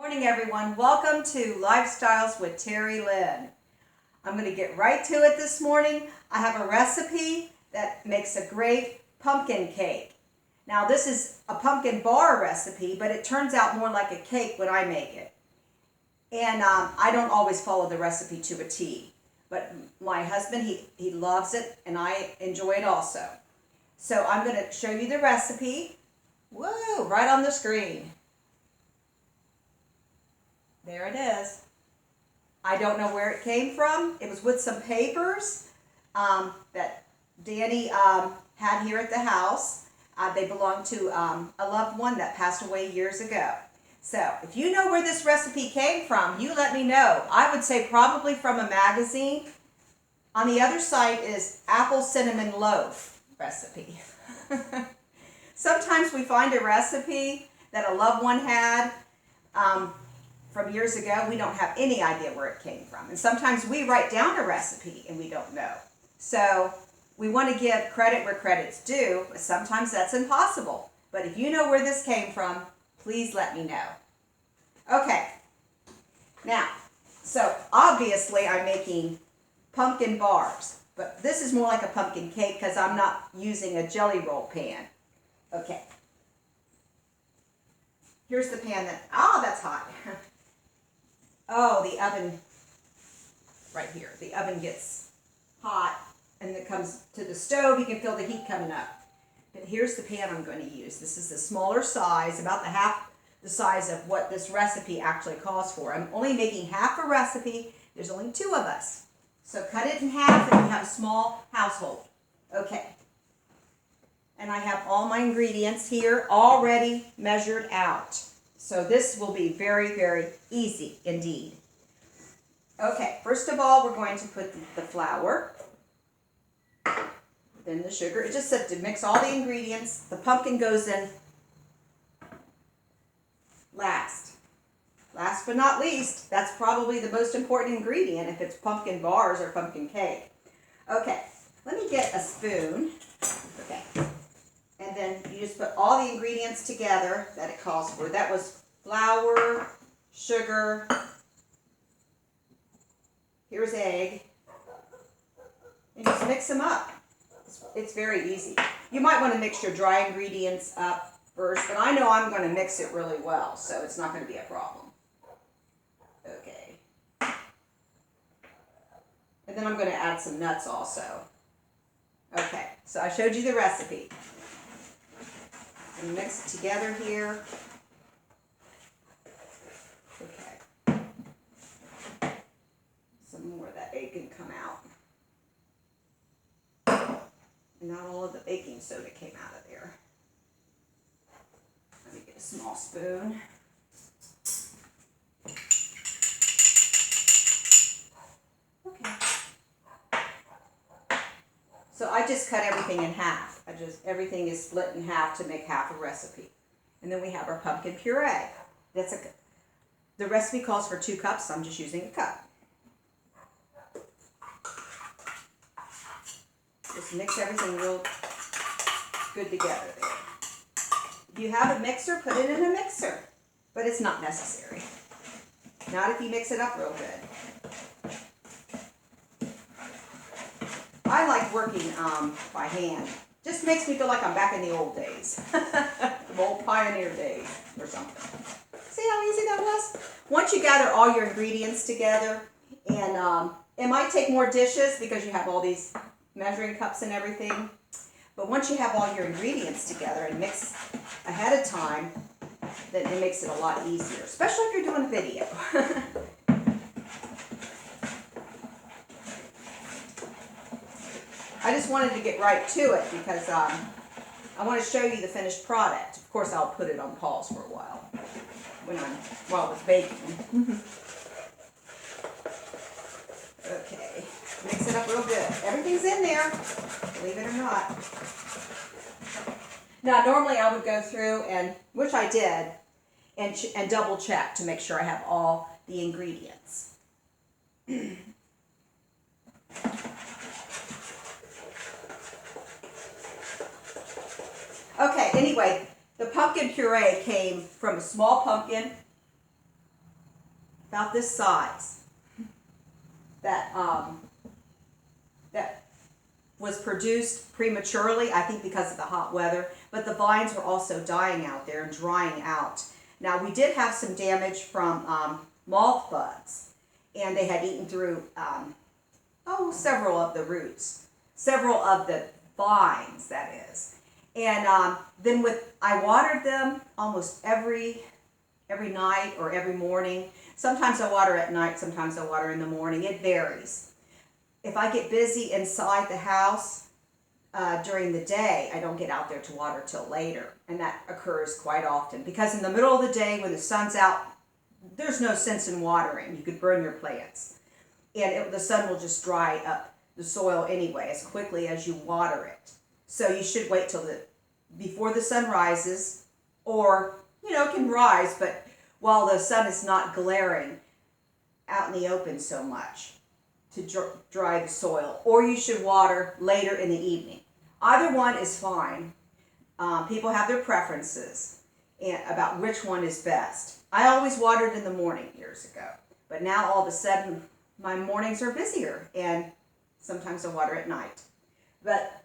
Morning everyone, welcome to Lifestyles with Terry Lynn. I'm going to get right to it this morning. I have a recipe that makes a great pumpkin cake. Now this is a pumpkin bar recipe, but it turns out more like a cake when I make it. And I don't always follow the recipe to a T, but my husband, he loves it and I enjoy it also. So I'm going to show you the recipe. Whoa, right on the screen. There it is. I don't know where it came from. It was with some papers that Danny had here at the house. They belong to a loved one that passed away years ago. So if you know where this recipe came from, you let me know. I would say probably from a magazine. On the other side is apple cinnamon loaf recipe. Sometimes we find a recipe that a loved one had from years ago. We don't have any idea where it came from. And sometimes we write down a recipe and we don't know. So we want to give credit where credit's due, but sometimes that's impossible. But if you know where this came from, please let me know. Okay. Now, so obviously I'm making pumpkin bars, but this is more like a pumpkin cake because I'm not using a jelly roll pan. Okay. Here's the pan that's hot. Oh, the oven, right here. The oven gets hot and it comes to the stove. You can feel the heat coming up. But here's the pan I'm going to use. This is the smaller size, about half the size of what this recipe actually calls for. I'm only making half a recipe. There's only 2 of us. So cut it in half if you have a small household. Okay. And I have all my ingredients here already measured out. So this will be very, very easy indeed. Okay, first of all, we're going to put the flour, then the sugar. It just said to mix all the ingredients. The pumpkin goes in last. Last but not least, that's probably the most important ingredient if it's pumpkin bars or pumpkin cake. Okay, let me get a spoon. Okay. And then you just put all the ingredients together that it calls for. That was flour, sugar, here's egg, and just mix them up. It's very easy. You might want to mix your dry ingredients up first, but I know I'm going to mix it really well, so it's not going to be a problem. Okay. And then I'm going to add some nuts also. Okay, so I showed you the recipe. And mix it together here. Okay. Some more of that egg can come out. And not all of the baking soda came out of there. Let me get a small spoon. Okay. So I just cut everything in half. Everything is split in half to make half a recipe. And then we have our pumpkin puree. The recipe calls for 2 cups, so I'm just using a cup. Just mix everything real good together there. If you have a mixer, put it in a mixer. But it's not necessary. Not if you mix it up real good. I like working by hand. Just makes me feel like I'm back in the old days. The old pioneer days or something. See how easy that was? Once you gather all your ingredients together, and it might take more dishes because you have all these measuring cups and everything, but once you have all your ingredients together and mix ahead of time, then it makes it a lot easier, especially if you're doing a video. I just wanted to get right to it because I want to show you the finished product. Of course, I'll put it on pause for a while while it's baking. Okay, mix it up real good. Everything's in there, believe it or not. Now, normally I would go through and, which I did, and double check to make sure I have all the ingredients. Okay, anyway, the pumpkin puree came from a small pumpkin about this size, that that was produced prematurely, I think because of the hot weather, but the vines were also dying out there and drying out. Now we did have some damage from moth bugs, and they had eaten through several of the roots, several of the vines, that is. And then I watered them almost every night or every morning. Sometimes I water at night, sometimes I water in the morning. It varies. If I get busy inside the house during the day, I don't get out there to water till later. And that occurs quite often because in the middle of the day when the sun's out, there's no sense in watering. You could burn your plants. And the sun will just dry up the soil anyway as quickly as you water it. So you should wait till before the sun rises, or, it can rise, but while the sun is not glaring out in the open so much to dry the soil. Or you should water later in the evening. Either one is fine. People have their preferences about which one is best. I always watered in the morning years ago, but now all of a sudden my mornings are busier and sometimes I water at night. But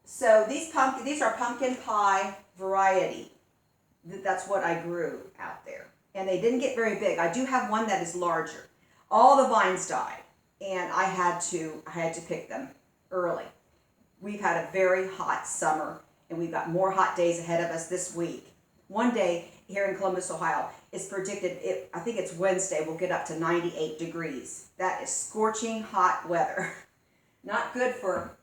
so these are pumpkin pie variety. That's what I grew out there. And they didn't get very big. I do have one that is larger. All the vines died, and I had to pick them early. We've had a very hot summer, and we've got more hot days ahead of us this week. One day here in Columbus, Ohio, it's predicted, I think it's Wednesday, we'll get up to 98 degrees. That is scorching hot weather. Not good for,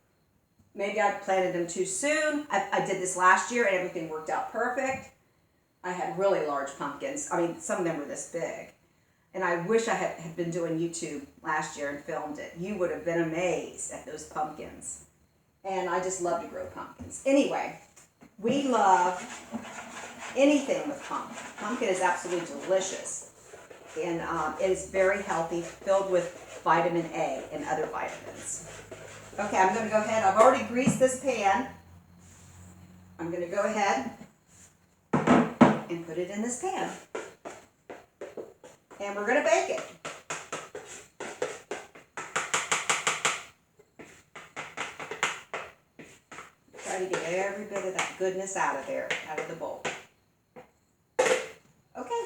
maybe I planted them too soon. I did this last year and everything worked out perfect. I had really large pumpkins. I mean, some of them were this big. And I wish I had been doing YouTube last year and filmed it. You would have been amazed at those pumpkins. And I just love to grow pumpkins. Anyway, we love anything with pumpkin. Pumpkin is absolutely delicious. And it is very healthy, filled with vitamin A and other vitamins. Okay, I'm going to go ahead. I've already greased this pan. I'm going to go ahead and put it in this pan. And we're going to bake it. Try to get every bit of that goodness out of there, out of the bowl. Okay.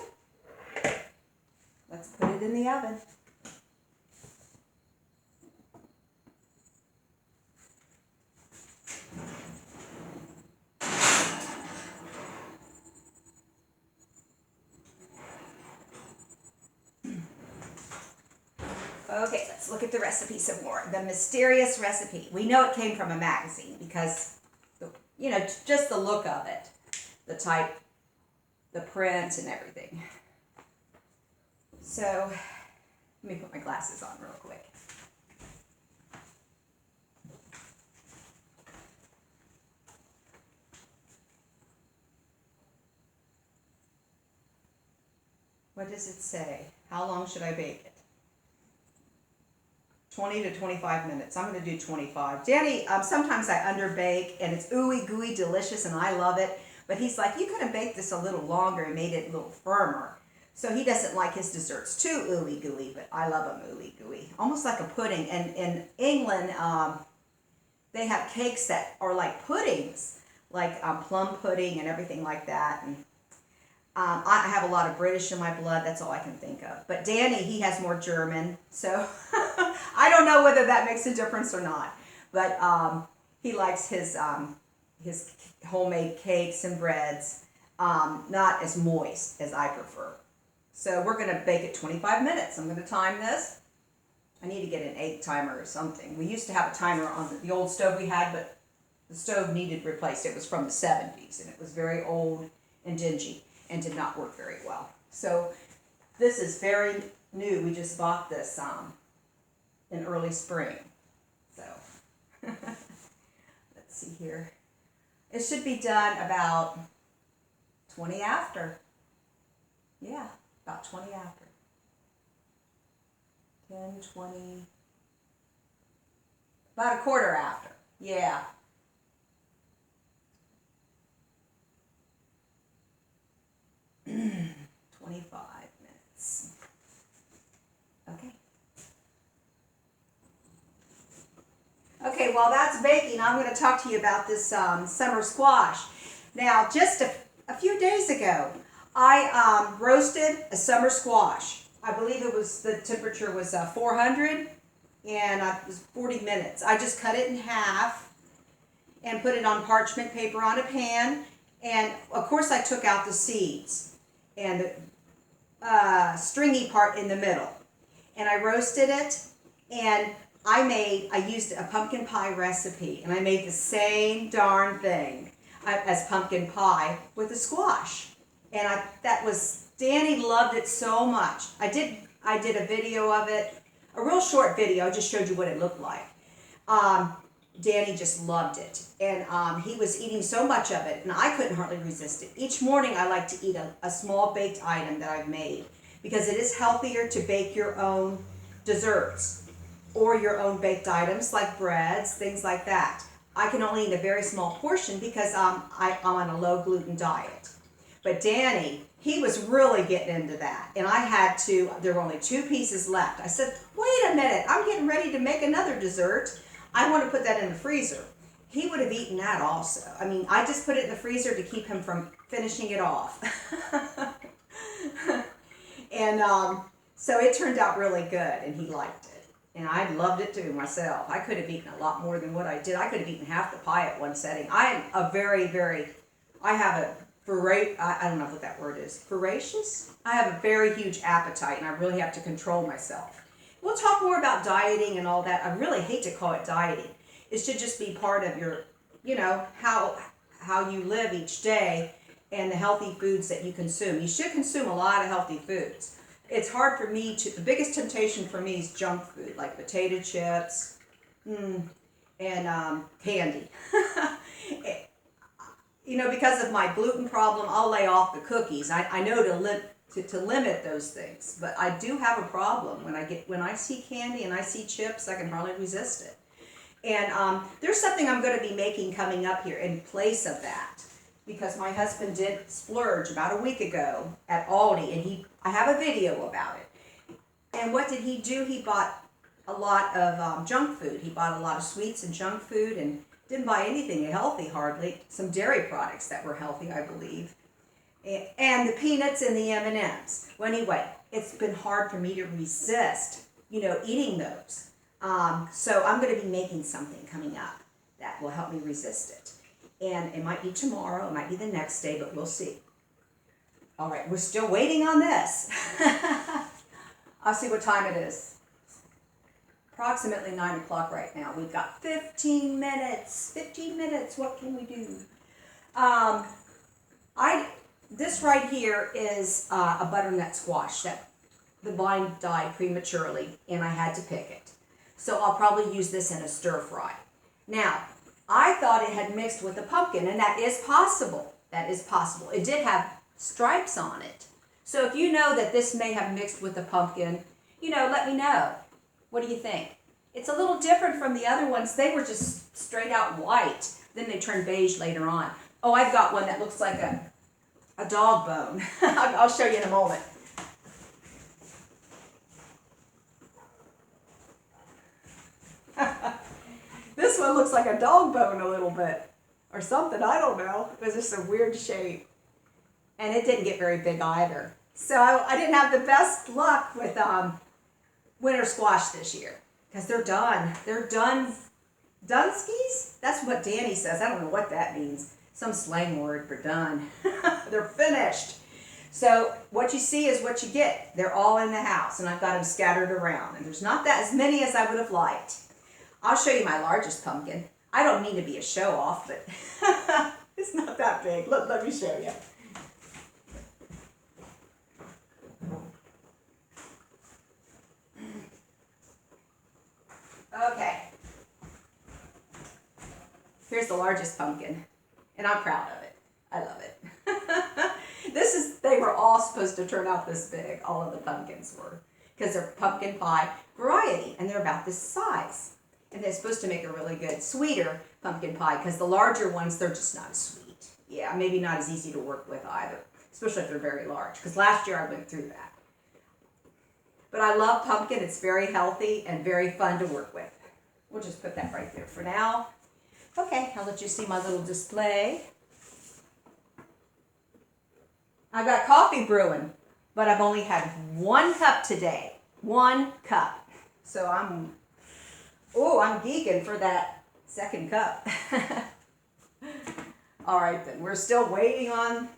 Let's put it in the oven. Okay, let's look at the recipe some more. The mysterious recipe. We know it came from a magazine because, just the look of it, the type, the print, and everything. So, let me put my glasses on real quick. What does it say? How long should I bake it? 20 to 25 minutes. I'm going to do 25. Danny, sometimes I underbake and it's ooey gooey delicious and I love it. But he's like, you could have baked this a little longer and made it a little firmer. So he doesn't like his desserts too ooey gooey, but I love them ooey gooey. Almost like a pudding. And in England, they have cakes that are like puddings, like plum pudding and everything like that. And I have a lot of British in my blood. That's all I can think of. But Danny, he has more German. So I don't know whether that makes a difference or not. But he likes his homemade cakes and breads, not as moist as I prefer. So we're going to bake it 25 minutes. I'm going to time this. I need to get an egg timer or something. We used to have a timer on the old stove we had, but the stove needed replaced. It was from the 70s, and it was very old and dingy and did not work very well. So this is very new. We just bought this in early spring. So let's see here. It should be done about 20 after. Yeah, about 20 after. 10, 20, about a quarter after. Yeah. $25 minutes. Okay, while that's baking, I'm going to talk to you about this summer squash. Now, just a few days ago, I roasted a summer squash. I believe the temperature was 400 and it was 40 minutes. I just cut it in half and put it on parchment paper on a pan. And of course I took out the seeds and the stringy part in the middle. And I roasted it, and I used a pumpkin pie recipe, and I made the same darn thing as pumpkin pie with the squash. And Danny loved it so much. I did a video of it, a real short video. I just showed you what it looked like. Danny just loved it, and he was eating so much of it, and I couldn't hardly resist it. Each morning I like to eat a small baked item that I've made, because it is healthier to bake your own desserts or your own baked items like breads, things like that. I can only eat a very small portion because I'm on a low gluten diet. But Danny, he was really getting into that, and there were only 2 pieces left. I said, wait a minute, I'm getting ready to make another dessert. I want to put that in the freezer. He would have eaten that also. I mean, I just put it in the freezer to keep him from finishing it off. And so it turned out really good, and he liked it. And I loved it too myself. I could have eaten a lot more than what I did. I could have eaten half the pie at one setting. I am I don't know what that word is, voracious? I have a very huge appetite, and I really have to control myself. We'll talk more about dieting and all that. I really hate to call it dieting. It should just be part of your, how you live each day and the healthy foods that you consume. You should consume a lot of healthy foods. It's hard for me the biggest temptation for me is junk food, like potato chips and candy. Because of my gluten problem, I'll lay off the cookies. I know to limit those things, but I do have a problem. When I see candy and I see chips, I can hardly resist it. And there's something I'm going to be making coming up here in place of that, because my husband did splurge about a week ago at Aldi, and I have a video about it. And what did he do? He bought a lot of junk food. He bought a lot of sweets and junk food, and didn't buy anything healthy hardly. Some dairy products that were healthy, I believe. And the peanuts and the M&Ms. Well, anyway, it's been hard for me to resist, eating those. So I'm going to be making something coming up that will help me resist it. And it might be tomorrow, it might be the next day, but we'll see. All right, we're still waiting on this. I'll see what time it is. Approximately 9 o'clock right now. We've got 15 minutes. 15 minutes, what can we do? This right here is a butternut squash that the vine died prematurely, and I had to pick it. So I'll probably use this in a stir fry. Now, I thought it had mixed with the pumpkin, and that is possible. That is possible. It did have stripes on it. So if you know that this may have mixed with the pumpkin, let me know. What do you think? It's a little different from the other ones. They were just straight out white. Then they turned beige later on. Oh, I've got one that looks like a dog bone. I'll show you in a moment. This one looks like a dog bone a little bit, or something, I don't know. It was just a weird shape. And it didn't get very big either. So I didn't have the best luck with winter squash this year, because they're done. They're done. Dunskies? That's what Danny says. I don't know what that means. Some slang word for done. They're finished. So what you see is what you get. They're all in the house, and I've got them scattered around. And there's not as many as I would have liked. I'll show you my largest pumpkin. I don't mean to be a show-off, but it's not that big. Look, let me show you. Okay. Here's the largest pumpkin, and I'm proud of it. I love it. They were all supposed to turn out this big, all of the pumpkins were, because they're pumpkin pie variety, and they're about this size. And they're supposed to make a really good, sweeter pumpkin pie, because the larger ones, they're just not as sweet. Yeah, maybe not as easy to work with either, especially if they're very large, because last year I went through that. But I love pumpkin. It's very healthy and very fun to work with. We'll just put that right there for now. Okay, I'll let you see my little display. I've got coffee brewing, but I've only had 1 cup today. 1 cup. So I'm geeking for that 2nd cup. All right then, we're still waiting on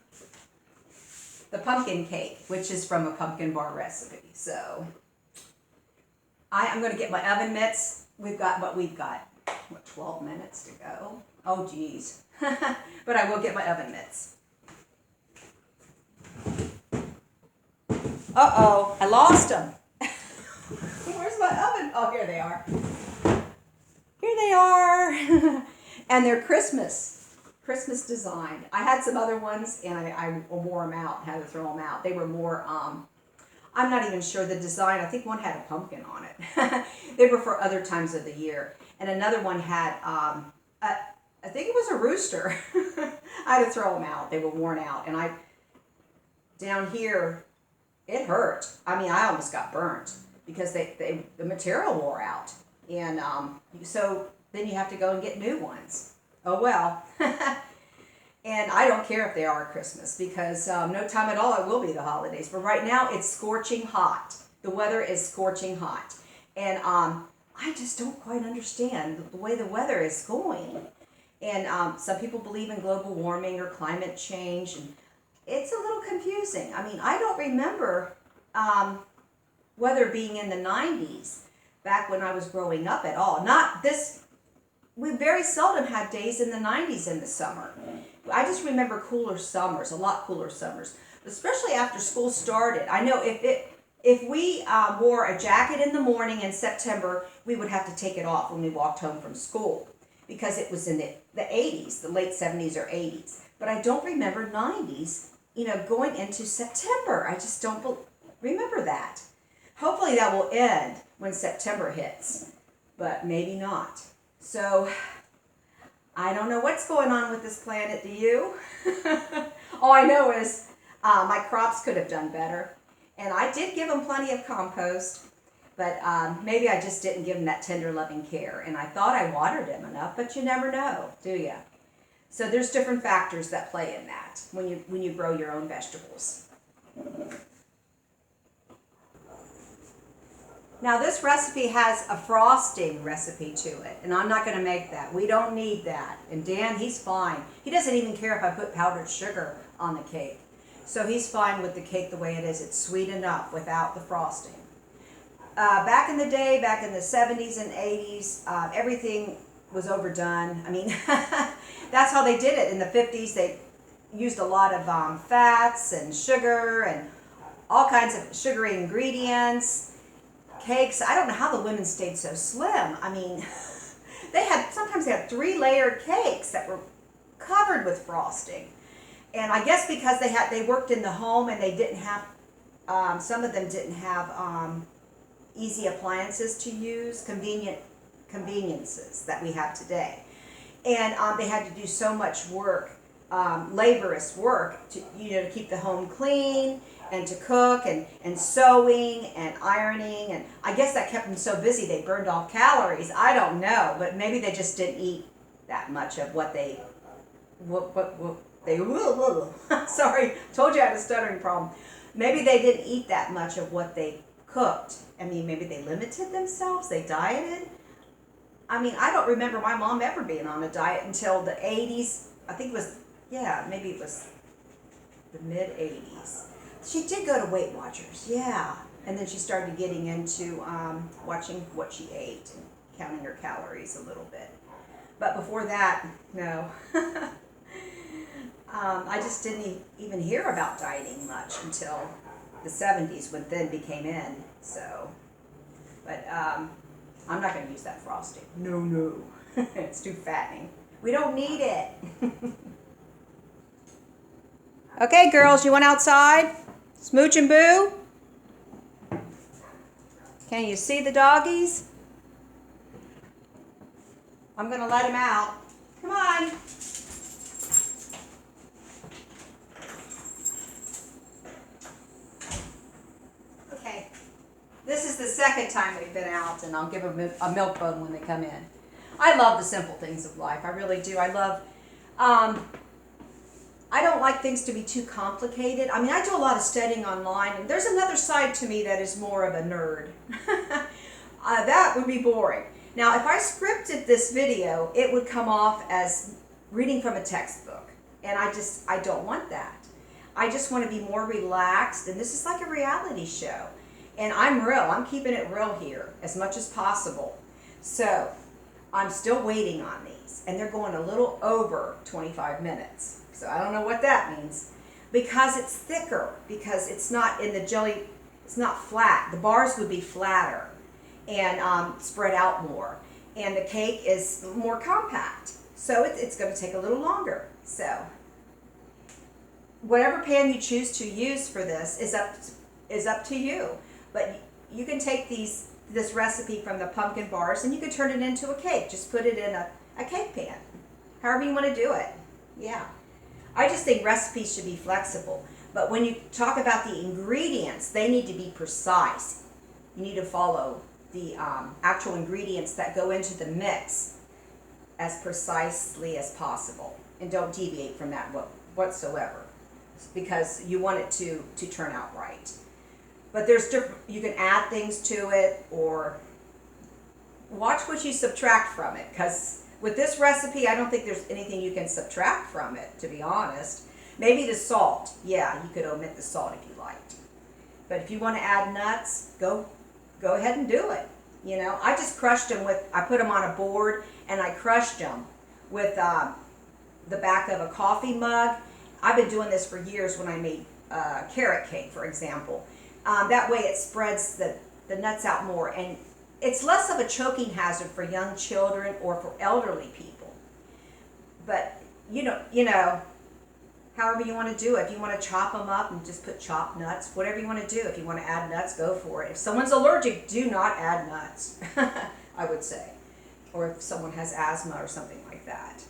the pumpkin cake, which is from a pumpkin bar recipe. So I'm going to get my oven mitts. We've got 12 minutes to go. Oh geez. But I will get my oven mitts. Uh-oh, I lost them. Where's my oven? Oh, here they are. Here they are. And they're Christmas design. I had some other ones and I wore them out, had to throw them out. They were more, I'm not even sure the design. I think one had a pumpkin on it. They were for other times of the year. And another one had, I think it was a rooster. I had to throw them out. They were worn out. And down here, it hurt. I mean, I almost got burnt because the material wore out. And so then you have to go and get new ones. Oh well. And I don't care if they are Christmas because no time at all it will be the holidays. But right now it's scorching hot. The weather is scorching hot. And I just don't quite understand the way the weather is going. And some people believe in global warming or climate change. And it's a little confusing. I mean, I don't remember weather being in the 90s back when I was growing up at all. Not this. We very seldom had days in the 90s in the summer. I just remember cooler summers, a lot cooler summers, especially after school started. I know if we wore a jacket in the morning in September, we would have to take it off when we walked home from school because it was in the 80s, the late 70s or 80s. But I don't remember 90s, going into September. I just don't remember that. Hopefully that will end when September hits, but maybe not. So I don't know what's going on with this planet, do you? All I know is my crops could have done better. And I did give them plenty of compost, but maybe I just didn't give them that tender, loving care. And I thought I watered them enough, but you never know, do you? So there's different factors that play in that when you grow your own vegetables. Now this recipe has a frosting recipe to it, and I'm not going to make that. We don't need that. And Dan, he's fine. He doesn't even care if I put powdered sugar on the cake. So he's fine with the cake the way it is. It's sweet enough without the frosting. Back in the day, back in the 70s and 80s, everything was overdone. I mean, that's how they did it. In the 50s, they used a lot of fats and sugar and all kinds of sugary ingredients. Cakes. I don't know how the women stayed so slim. I mean, sometimes they had 3-layered cakes that were covered with frosting. And I guess because they worked in the home and they didn't have, some of them didn't have easy appliances to use, conveniences that we have today. And they had to do so much work, laborious work to keep the home clean and to cook and sewing and ironing. And I guess that kept them so busy they burned off calories. I don't know, but maybe they just didn't eat that much of what they sorry, told you I had a stuttering problem. Maybe they didn't eat that much of what they cooked. I mean, maybe they limited themselves, they dieted. I mean, I don't remember my mom ever being on a diet until the 80s. I think it was, maybe it was the mid-80s. She did go to Weight Watchers, yeah. And then she started getting into watching what she ate and counting her calories a little bit. But before that, no. I just didn't even hear about dieting much until the 70s when thin became in. So, but I'm not going to use that frosting. No. It's too fattening. We don't need it. Okay, girls, you went outside? Smooch and Boo? Can you see the doggies? I'm going to let them out. Come on. Okay. This is is the second time we've been out, and I'll give them a milk bone when they come in. I love the simple things of life. I really do. I love, I don't like things to be too complicated. I mean, I do a lot of studying online, and there's another side to me that is more of a nerd. That would be boring. Now, if I scripted this video, it would come off as reading from a textbook, and I don't want that. I just want to be more relaxed, and this is like a reality show. And I'm real. I'm keeping it real here as much as possible. So I'm still waiting on these, and they're going a little over 25 minutes. So I don't know what that means. Because it's thicker, because it's not in the jelly, it's not flat. The bars would be flatter and spread out more. And the cake is more compact. So it's going to take a little longer. So whatever pan you choose to use for this is up to you. But you can take this recipe from the pumpkin bars and you can turn it into a cake. Just put it in a cake pan. However you want to do it. Yeah. I just think recipes should be flexible. But when you talk about the ingredients, they need to be precise. You need to follow the actual ingredients that go into the mix as precisely as possible. And don't deviate from that whatsoever. Because you want it to turn out right. But there's different, you can add things to it or watch what you subtract from it. Because with this recipe, I don't think there's anything you can subtract from it, to be honest. Maybe the salt. Yeah, you could omit the salt if you liked. But if you want to add nuts, go ahead and do it. You know, I just crushed them I put them on a board and I crushed them with the back of a coffee mug. I've been doing this for years when I made carrot cake, for example. That way it spreads the nuts out more, and it's less of a choking hazard for young children or for elderly people. But you know, however you want to do it. If you want to chop them up and just put chopped nuts, whatever you want to do. If you want to add nuts, go for it. If someone's allergic, do not add nuts, I would say. Or if someone has asthma or something like that.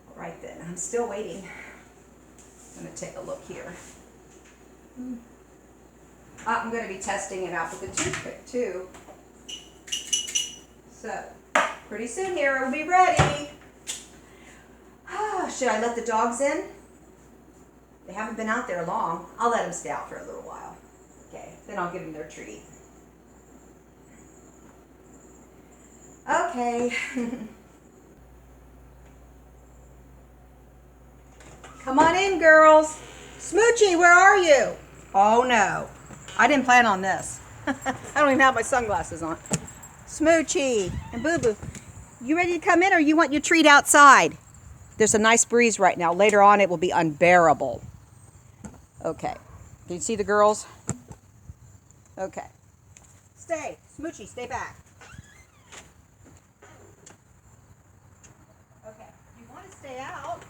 All right then, I'm still waiting. I'm going to take a look here. I'm going to be testing it out with a toothpick too. So, pretty soon here, it'll be ready. Should I let the dogs in? They haven't been out there long. I'll let them stay out for a little while. Okay, then I'll give them their treat. Okay. Come on in, girls. Smoochie, where are you? Oh, no. I didn't plan on this. I don't even have my sunglasses on. Smoochie and Boo Boo, you ready to come in or you want your treat outside? There's a nice breeze right now. Later on, it will be unbearable. Okay. Can you see the girls? Okay. Stay. Smoochie, stay back. Okay. You want to stay out?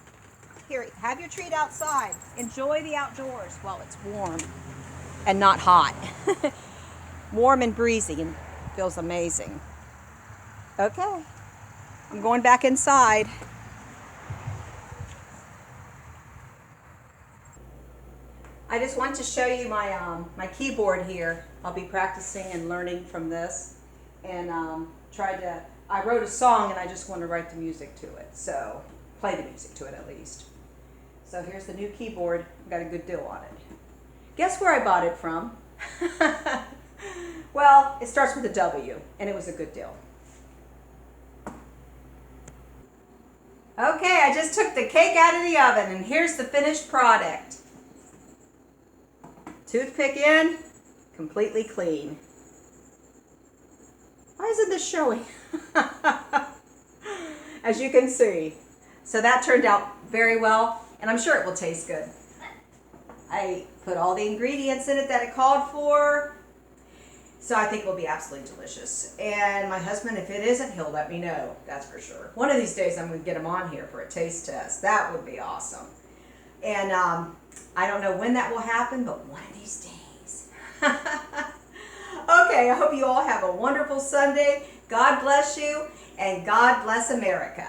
Here, have your treat outside. Enjoy the outdoors while it's warm and not hot. Warm and breezy and feels amazing. Okay. I'm going back inside. I just want to show you my keyboard here. I'll be practicing and learning from this, and I wrote a song and I just want to write the music to it, so play the music to it at least. So here's the new keyboard. Got a good deal on it. Guess where I bought it from? Well, it starts with a W, and it was a good deal. Okay, I just took the cake out of the oven, and here's the finished product. Toothpick in, completely clean. Why isn't this showing? As you can see. So that turned out very well, and I'm sure it will taste good. I put all the ingredients in it that it called for, so I think it will be absolutely delicious. And my husband, if it isn't, he'll let me know, that's for sure. One of these days I'm going to get him on here for a taste test. That would be awesome. And I don't know when that will happen, but one of these days. Okay, I hope you all have a wonderful Sunday. God bless you, and God bless America.